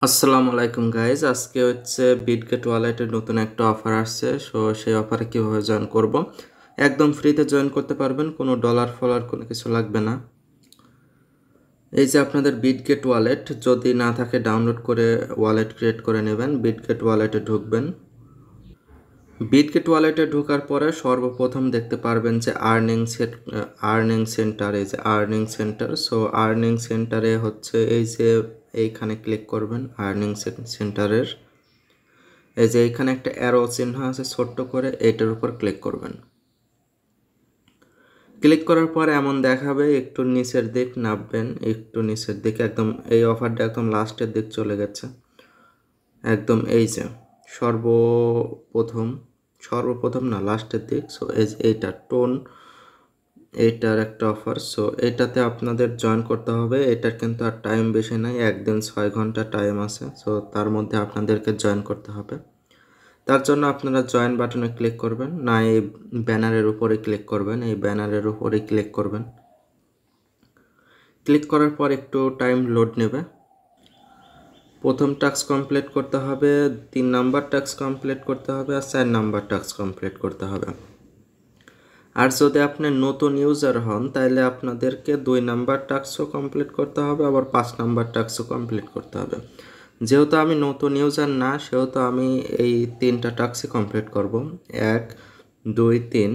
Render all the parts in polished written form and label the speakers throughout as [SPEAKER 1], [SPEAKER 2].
[SPEAKER 1] আসসালামু আলাইকুম গাইজ, আজকে হচ্ছে বিটগেট ওয়ালেটের নতুন একটা অফার আসছে। সেই অফারে কীভাবে জয়েন করব, একদম ফ্রিতে জয়েন করতে পারবেন, কোনো ডলার ফলার কোনো কিছু লাগবে না। এই যে আপনাদের বিটগেট ওয়ালেট যদি না থাকে ডাউনলোড করে ওয়ালেট ক্রিয়েট করে নেবেন। বিটগেট ওয়ালেটে ঢুকবেন। বিটগেট ওয়ালেটে ঢোকার পরে সর্বপ্রথম দেখতে পারবেন যে আর্নিং সেন্টার। এই যে আর্নিং সেন্টার, আর্নিং সেন্টারে হচ্ছে এই যে এইখানে ক্লিক করবেন। আর্নিং সেন্টারের এই যে এইখানে একটা অ্যারো চিহ্ন আছে ছোট্ট করে, এইটার উপর ক্লিক করবেন। ক্লিক করার পর এমন দেখাবে, একটু নিচের দিক নামবেন, একটু নিচের দিকে, একদম এই অফারটা একদম লাস্টের দিক চলে গেছে। একদম এই যে সর্বপ্রথম না, লাস্টের দিক। এই যে এইটা এইটার একটা অফার। এইটাতে আপনাদের জয়েন করতে হবে। এটার কিন্তু আর টাইম বেশি নাই, একদিন 6 ঘন্টা টাইম আছে। তার মধ্যে আপনাদেরকে জয়েন করতে হবে। তার জন্য আপনারা জয়েন বাটনে ক্লিক করবেন, না এই ব্যানারের উপরে ক্লিক করবেন। এই ব্যানারের উপরে ক্লিক করবেন। ক্লিক করার পর একটু টাইম লোড নেবে। প্রথম টাস্ক কমপ্লিট করতে হবে, 3 নাম্বার টাস্ক কমপ্লিট করতে হবে, আর 4 নাম্বার টাস্ক কমপ্লিট করতে হবে। আর যদি আপনি নতুন ইউজার হন তাহলে আপনাদেরকে 2 নাম্বার টাস্কও কমপ্লিট করতে হবে, আবার 5 নাম্বার টাস্কও কমপ্লিট করতে হবে। যেহেতু আমি নতুন ইউজার না, সেহেতু আমি এই 3টা টাস্কই কমপ্লিট করব। 1 2 3,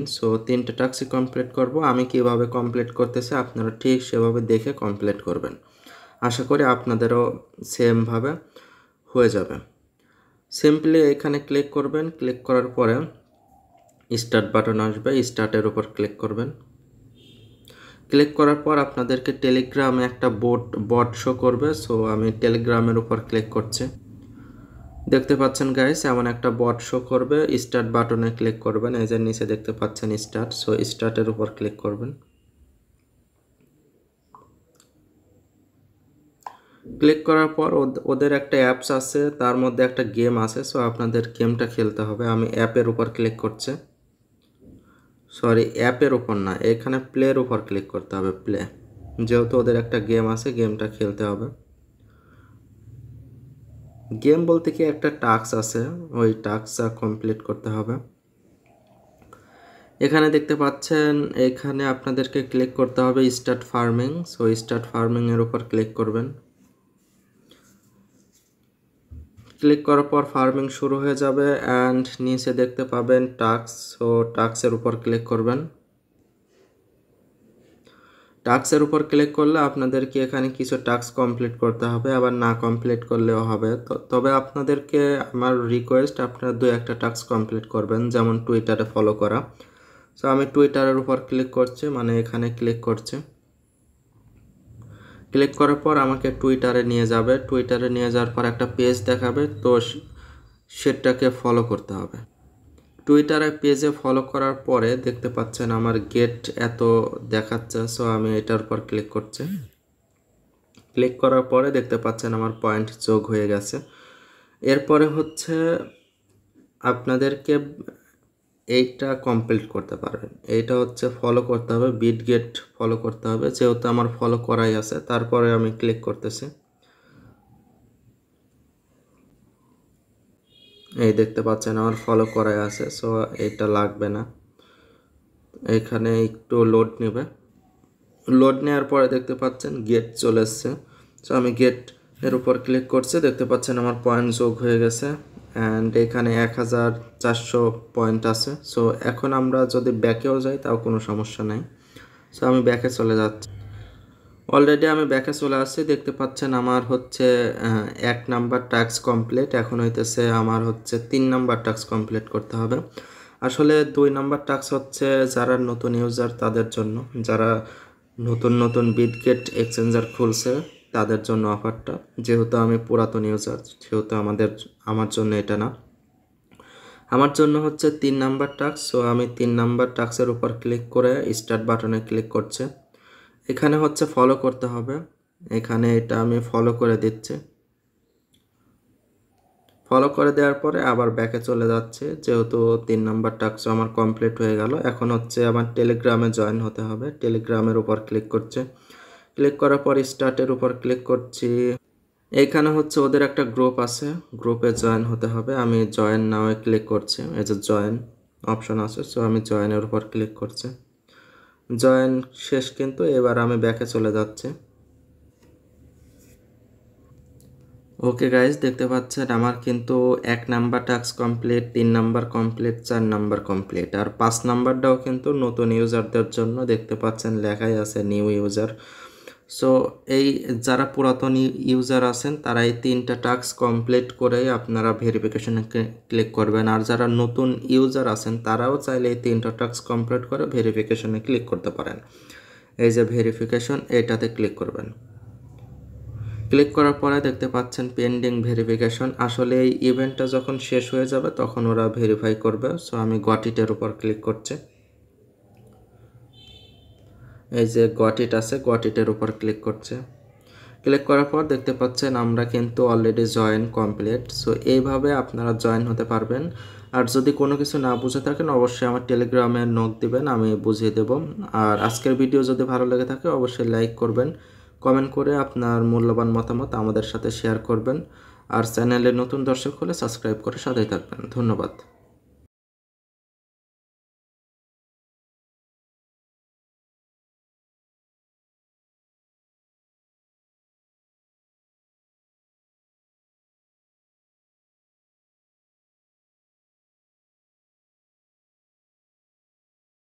[SPEAKER 1] 3টে টাস্কই কমপ্লিট করব। আমি কিভাবে কমপ্লিট করতেছি আপনারা ঠিক সেভাবে দেখে কমপ্লিট করবেন। আশা করি আপনাদেরও সেমভাবে হয়ে যাবে। সিম্পলি এখানে ক্লিক করবেন। ক্লিক করার পরে স্টার্ট বাটন আসবে, স্টার্টের উপর ক্লিক করবেন। ক্লিক করার পর আপনাদেরকে টেলিগ্রামে একটা বট শো করবে। আমি টেলিগ্রামের উপর ক্লিক করছি। দেখতে পাচ্ছেন গাইস, এমন একটা বট শো করবে। স্টার্ট বাটনে ক্লিক করবেন। এই যে নিচে দেখতে পাচ্ছেন স্টার্ট, স্টার্টের উপর ক্লিক করবেন। ক্লিক করার পর ওদের একটা অ্যাপস আছে, তার মধ্যে একটা গেম আছে। আপনাদের গেমটা খেলতে হবে। আমি অ্যাপের উপর ক্লিক করছি। অ্যাপের উপর না, এখানে প্লের উপর ক্লিক করতে হবে। প্লে, যেহেতু ওদের একটা গেম আছে, গেমটা খেলতে হবে। গেম বলতে কি একটা টাস্ক আছে, ওই টাস্কটা কমপ্লিট করতে হবে। এখানে দেখতে পাচ্ছেন, এখানে আপনাদেরকে ক্লিক করতে হবে স্টার্ট ফার্মিং। স্টার্ট ফার্মিং এর উপর ক্লিক করবেন। ক্লিক করার পর ফার্মিং শুরু হয়ে যাবে। অ্যান্ড নিচে দেখতে পাবেন টাস্ক। টাস্কের উপর ক্লিক করবেন। টাস্কের উপর ক্লিক করলে আপনাদেরকে এখানে কিছু টাস্ক কমপ্লিট করতে হবে, আবার না কমপ্লিট করলেও হবে। তবে আপনাদেরকে আমার রিকোয়েস্ট, আপনারা 2-1টা টাস্ক কমপ্লিট করবেন, যেমন টুইটারে ফলো করা। আমি টুইটারের উপর ক্লিক করছি, মানে এখানে ক্লিক করছি। ক্লিক করার পর আমাকে টুইটারে নিয়ে যাবে। টুইটারে নিয়ে যাওয়ার পর একটা পেজ দেখাবে, তো সেটাকে ফলো করতে হবে। টুইটারে পেজে ফলো করার পরে দেখতে পাচ্ছেন আমার গেট এত দেখাচ্ছে। আমি এটার উপর ক্লিক করছি। ক্লিক করার পরে দেখতে পাচ্ছেন আমার পয়েন্ট যোগ হয়ে গেছে। এরপরে হচ্ছে আপনাদেরকে এইটা কমপ্লিট করতে পারবেন। এইটা হচ্ছে ফলো করতে হবে, বিটগেট ফলো করতে হবে। যেহেতু আমার ফলো করাই আছে, তারপরে আমি ক্লিক করতেছি। এই দেখতে পাচ্ছেন আমার ফলো করাই আছে, এটা লাগবে না। এখানে একটু লোড নেবে। লোড নেওয়ার পরে দেখতে পাচ্ছেন গেট চলে এসছে। আমি গেট এর উপর ক্লিক করছি। দেখতে পাচ্ছেন আমার পয়েন্ট যোগ হয়ে গেছে। অ্যান্ড এখানে 1400 পয়েন্ট আছে। এখন আমরা যদি ব্যাকেও যাই তাও কোনো সমস্যা নাই। আমি ব্যাকে চলে যাচ্ছি। অলরেডি আমি ব্যাকে চলে আসছি। দেখতে পাচ্ছেন আমার হচ্ছে 1 নাম্বার টাস্ক কমপ্লিট। এখন হইতেছে আমার হচ্ছে 3 নাম্বার টাস্ক কমপ্লিট করতে হবে। আসলে 2 নাম্বার টাস্ক হচ্ছে যারা নতুন ইউজার তাদের জন্য, যারা নতুন বিটগেট এক্সচেঞ্জার খুলছে তাদের জন্য অফারটা। যেহেতু আমি পুরাতন ইউজার, সেহেতু আমার জন্য এটা না। আমার জন্য হচ্ছে 3 নাম্বার টাস্ক। আমি 3 নাম্বার টাস্কের উপর ক্লিক করে স্টার্ট বাটনে ক্লিক করছি। এখানে হচ্ছে ফলো করতে হবে। এখানে এটা আমি ফলো করে দিচ্ছি। ফলো করে দেওয়ার পরে আবার ব্যাকে চলে যাচ্ছে, যেহেতু 3 নাম্বার টাস্ক আমার কমপ্লিট হয়ে গেল। এখন হচ্ছে আমার টেলিগ্রামে জয়েন হতে হবে। টেলিগ্রামের উপর ক্লিক করছে। ক্লিক করার পর স্টার্টের উপর ক্লিক করছি। এইখানে হচ্ছে ওদের একটা গ্রুপ আছে, গ্রুপে জয়েন হতে হবে। আমি জয়েন নাও ক্লিক করছি, এই যে জয়েন অপশন আছে, সো আমি জয়েনের উপর ক্লিক করছি। জয়েন শেষ, কিন্তু এবার আমি ব্যাকে চলে যাচ্ছি। ওকে গাইজ, দেখতে পাচ্ছেন আমার কিন্তু 1 number task complete, 3 number complete, 4 number complete, আর 5 নাম্বারটাও কিন্তু নতুন ইউজারদের জন্য। দেখতে পাচ্ছেন লেখাই আছে নিউ ইউজার। সো এই যারা পুরাতন ইউজার আছেন তারা এই 3টা টাস্ক কমপ্লিট করেই আপনারা ভেরিফিকেশনে ক্লিক করবেন, আর যারা নতুন ইউজার আছেন তারাও চাইলে এই 3টা টাস্ক কমপ্লিট করে ভেরিফিকেশনে ক্লিক করতে পারেন। এই যে ভেরিফিকেশন, এটাতে ক্লিক করবেন। ক্লিক করার পরে দেখতে পাচ্ছেন পেন্ডিং ভেরিফিকেশন। আসলে এই ইভেন্টটা যখন শেষ হয়ে যাবে তখন ওরা ভেরিফাই করবে। সো আমি গট ইটের উপর ক্লিক করছি। এই যে গট ইট আছে, গট ইটের উপর ক্লিক করছে। ক্লিক করার পর দেখতে পাচ্ছেন আমরা কিন্তু অলরেডি জয়েন কমপ্লিট। সো এইভাবে আপনারা জয়েন হতে পারবেন। আর যদি কোনো কিছু না বুঝে থাকেন অবশ্যই আমার টেলিগ্রামে নক দিবেন, আমি বুঝিয়ে দেব। আর আজকের ভিডিও যদি ভালো লেগে থাকে অবশ্যই লাইক করবেন, কমেন্ট করে আপনার মূল্যবান মতামত আমাদের সাথে শেয়ার করবেন। আর চ্যানেলে নতুন দর্শক হলে সাবস্ক্রাইব করে সাথেই থাকবেন। ধন্যবাদ।